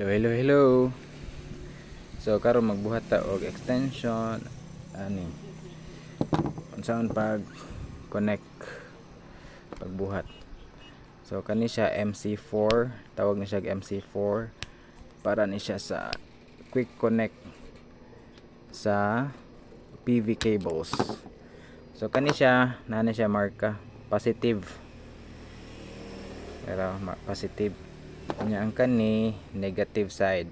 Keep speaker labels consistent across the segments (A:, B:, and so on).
A: Hello. So karon magbuhat ta og extension ani. Unsaon pag connect pagbuhat. So kani siya MC4, tawag na siya MC4 para ni siya sa quick connect sa PV cables. So kani siya nana siya marka positive. Pero positive. Kanya ang kani negative side.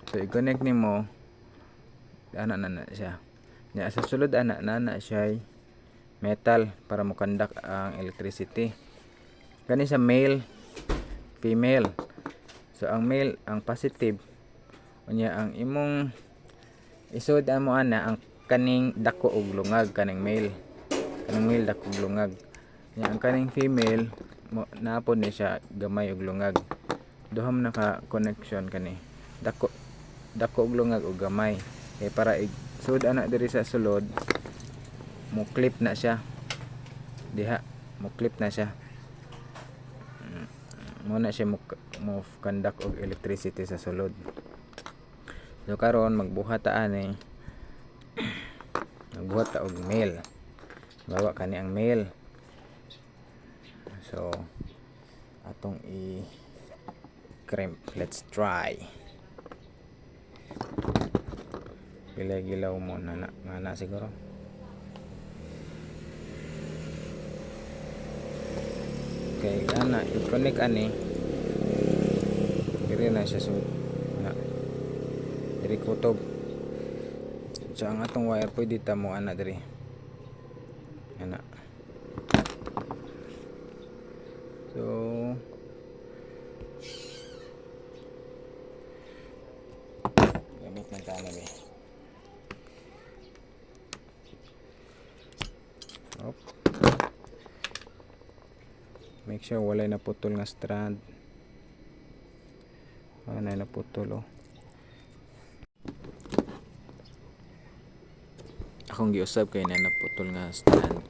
A: So i-connect nimo ana siya. Nya sa sulod ana siya metal para mo conduct ang electricity. Kani sa male, female. So ang male ang positive. Unya ang imong isud amo ana ang kaning dako og lungag kaning male. Kaning male dako og lungag. Nya ang kaning female napon ni siya gamay og lungag. Duha man naka connection kani. Dako og lungag og gamay. Kay para sud ana diri sa sulod mo clip na siya. Diha mo clip na siya. Muna siya mo conduct og electricity sa sulod. So karon magbuhat ta ani. Magbuhat ta og male. Bawa kani ang male. So atong i-crimp. Let's try. Gilaw mo na siguro. Okay, ana i-connect ani. Diri na siya sud. Diri kutob. So ang atong wire pwede ta mo ana diri. Ana. So gamit na tama be. Op. Make sure wala na putol nga strand. Wala na putol oh. Akong giusab kay na naputol nga strand.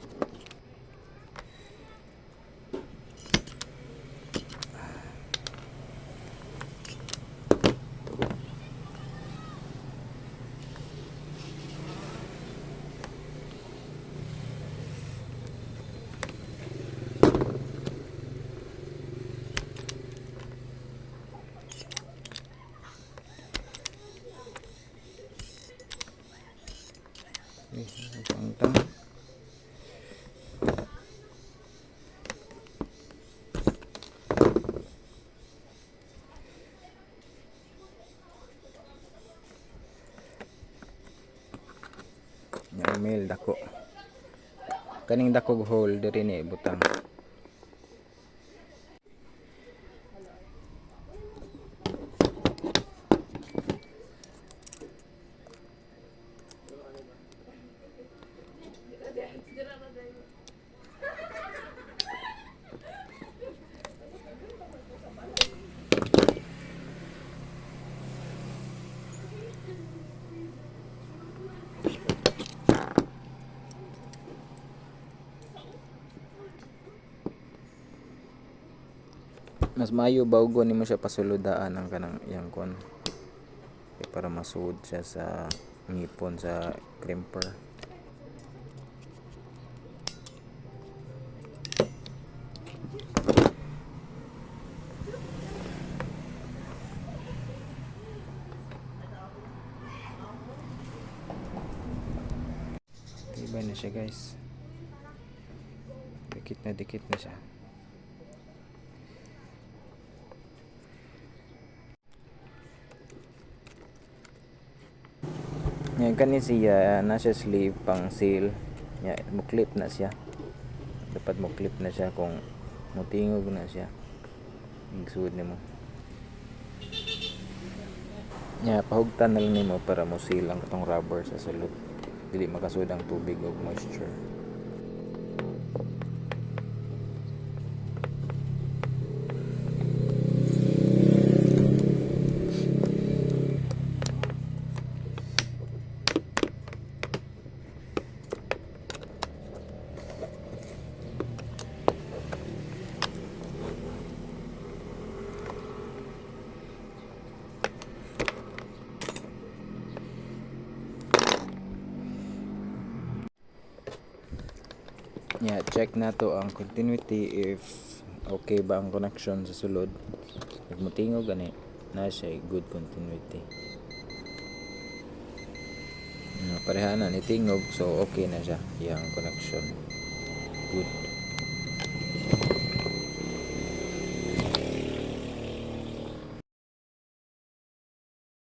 A: Pangtang. Email dako. Kaning dakog hole diri ni butang. Mas maayo bawgon nimo siya pasulodaan ang kanang iyang kon para masuod siya sa ngipon sa crimper. Iba na siya guys. Dikit na siya. Yan kani siya na siya sleeve pang seal. Ya mo clip na siya. Dapat mo clip na siya kung mutingog na siya. Igsuod nimo. Ya pahugtan na lang nimo para mo seal ang katong rubber sa sulod. Dili makasud ang tubig ug moisture. Yeah, check na to ang continuity if okay ba ang connection sa sulod. Pag mutingog gani na siya good continuity. Pareha na ni tingog so okay na siya yang connection. Good.